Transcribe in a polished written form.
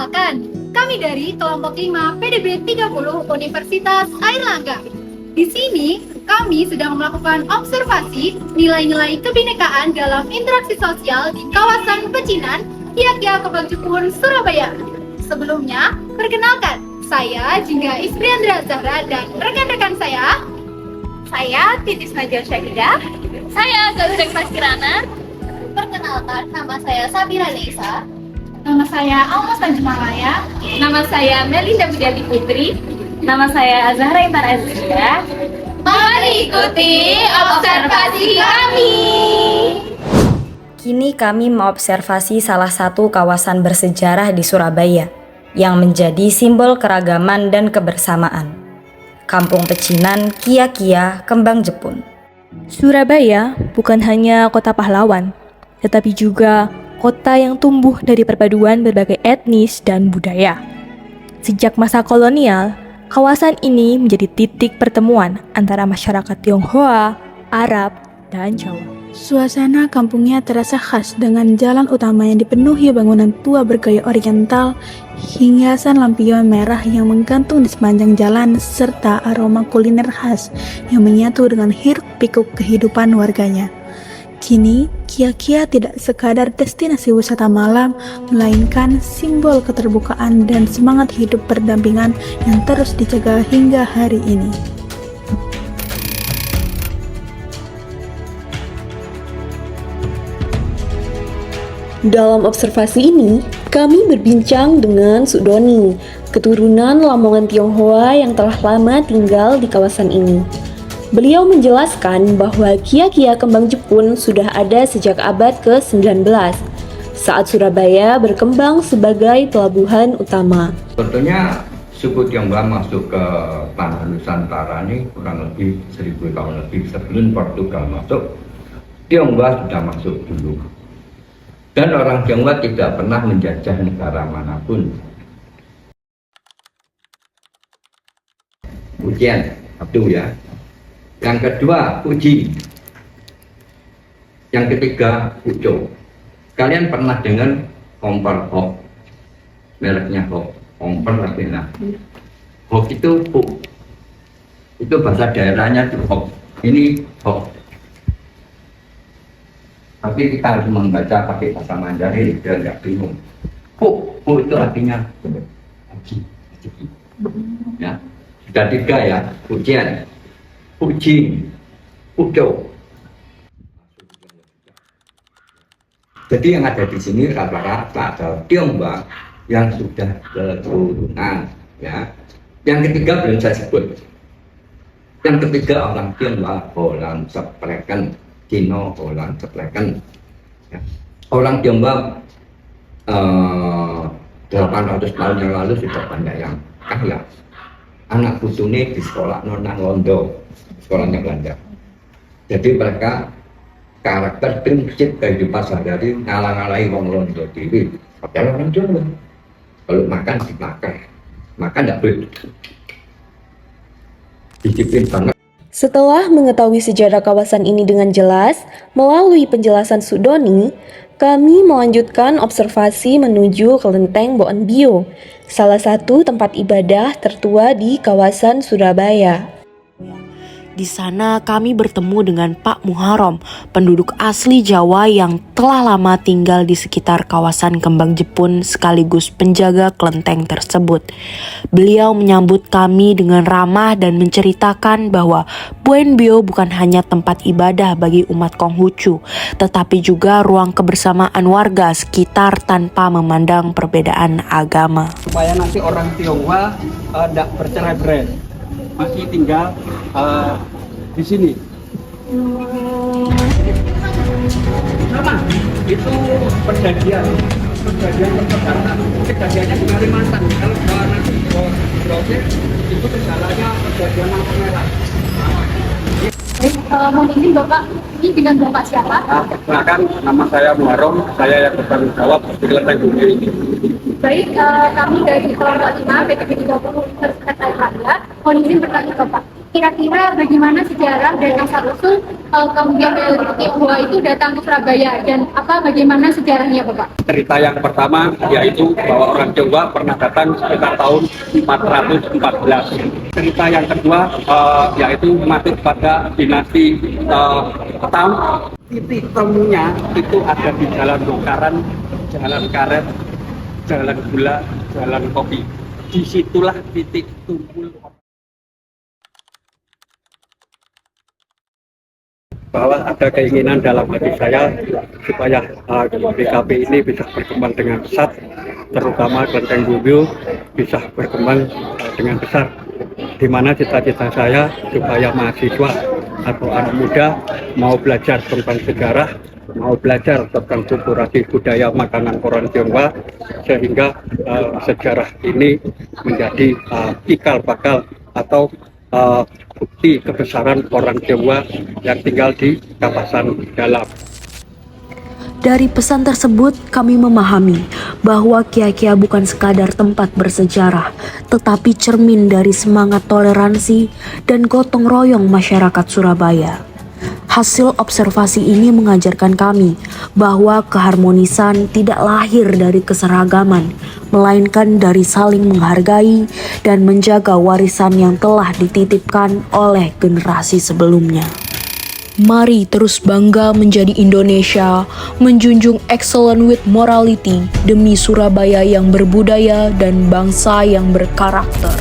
Perkenalkan, kami dari kelompok 5 PDB 30 Universitas Airlangga. Di sini, kami sedang melakukan observasi nilai-nilai kebinekaan dalam interaksi sosial di kawasan Pecinan, Kia Kembang Jepun, Surabaya. Sebelumnya, perkenalkan, saya Jingga Ispriandra Zahra dan rekan-rekan saya. Saya Titis Najwa Syahidah. Saya Gaureng Paskirana. Perkenalkan, nama saya Sabira Neisa. Nama saya Almas Tanjumalaya. Nama saya Melinda Budiati Putri. Nama saya Zahra Intan Azizia. Mari ikuti observasi kami. Kini kami mengobservasi salah satu kawasan bersejarah di Surabaya yang menjadi simbol keragaman dan kebersamaan. Kampung Pecinan, Kia Kembang Jepun. Surabaya bukan hanya kota pahlawan, tetapi juga kota yang tumbuh dari perpaduan berbagai etnis dan budaya. Sejak masa kolonial, kawasan ini menjadi titik pertemuan antara masyarakat Tionghoa, Arab, dan Jawa. Suasana kampungnya terasa khas dengan jalan utama yang dipenuhi bangunan tua bergaya oriental, hiasan lampion merah yang menggantung di sepanjang jalan, serta aroma kuliner khas yang menyatu dengan hiruk-pikuk kehidupan warganya. Kini, Kia tidak sekadar destinasi wisata malam, melainkan simbol keterbukaan dan semangat hidup berdampingan yang terus dijaga hingga hari ini. Dalam observasi ini, kami berbincang dengan Sudoni, keturunan Lamongan Tionghoa yang telah lama tinggal di kawasan ini. Beliau menjelaskan bahwa Kia Kembang Jepun sudah ada sejak abad ke-19, saat Surabaya berkembang sebagai pelabuhan utama. Sebetulnya suku Tionghoa masuk ke tanah Nusantara ini kurang lebih 1000 tahun lebih sebelum Portugal masuk. Tionghoa sudah masuk dulu. Dan orang Tionghoa tidak pernah menjajah negara manapun. Ujian, satu ya. Yang kedua, uji. Yang ketiga, uco. Kalian pernah dengar kompor Hok? Mereknya Hok. Kompor artinya. Hok itu Hok. Itu bahasa daerahnya itu Hok. Ini Hok. Tapi kita harus membaca pakai bahasa Mandarin biar nggak bingung. Hok itu artinya uji. Ya. Sudah tiga ya, ujian. Uji, udo. Jadi yang ada di sini rata-rata adalah Tionghoa yang sudah keturunan, ya. Yang ketiga belum saya sebut. Yang ketiga orang Tionghoa Holland Spreken, Cino Holland Spreken. Ya. Orang Tionghoa 800 tahun yang lalu sudah banyak yang kaya. Anak putune di sekolah nonang Londo, sekolahnya Belanda. Jadi mereka karakter prinsip kehidupan sehari-hari ngalang-ngalai wong Londo diri. Padahal orang Jawa kalau makan dimakan, makan tidak boleh. Disiplin banget. Setelah mengetahui sejarah kawasan ini dengan jelas, melalui penjelasan Sudoni, kami melanjutkan observasi menuju Kelenteng Boonbio, salah satu tempat ibadah tertua di kawasan Surabaya. Di sana kami bertemu dengan Pak Muharram, penduduk asli Jawa yang telah lama tinggal di sekitar kawasan Kembang Jepun sekaligus penjaga kelenteng tersebut. Beliau menyambut kami dengan ramah dan menceritakan bahwa Boonbio bukan hanya tempat ibadah bagi umat Konghucu, tetapi juga ruang kebersamaan warga sekitar tanpa memandang perbedaan agama. Supaya nanti orang Tionghoa tidak bercerai-berai, masih tinggal di sini. Sama, itu perjanjian perjalanan. Kejadiannya di Kalimantan. Kalau nanti proses itu gejalanya perjanjian lampu merah. Mohon izin Bapak, ini dengan Bapak siapa? Silakan, nama saya Muharram, saya yang bertanggung jawab di kelenteng bumi ini. Baik, kami dari kelompok 5 PDB 30 Universitas Airlangga. Mohon izin bertanya Bapak. Kira-kira bagaimana sejarah dan asal-usul kemudian Tionghoa itu datang ke Surabaya dan bagaimana sejarahnya Bapak? Cerita yang pertama yaitu bahwa orang Jawa pernah datang sekitar tahun 414. Cerita yang kedua yaitu masuk pada dinasti Tam. Titik temunya itu ada di Jalan Bongkaran, Jalan Karet, Jalan Gula, Jalan Kopi. Disitulah titik tumpul bahwa ada keinginan dalam hati saya supaya BKP ini bisa berkembang dengan pesat, terutama Kelenteng Bumbu bisa berkembang dengan besar, di mana cita-cita saya supaya mahasiswa atau anak muda mau belajar tentang sejarah, mau belajar tentang kulturasi budaya makanan orang Tionghoa, sehingga sejarah ini menjadi cikal bakal atau bukti kebesaran orang Jawa yang tinggal di kawasan dalam. Dari pesan tersebut, kami memahami bahwa Kia-Kia bukan sekadar tempat bersejarah, tetapi cermin dari semangat toleransi dan gotong royong masyarakat Surabaya. Hasil observasi ini mengajarkan kami bahwa keharmonisan tidak lahir dari keseragaman, melainkan dari saling menghargai dan menjaga warisan yang telah dititipkan oleh generasi sebelumnya. Mari terus bangga menjadi Indonesia, menjunjung excellent with morality demi Surabaya yang berbudaya dan bangsa yang berkarakter.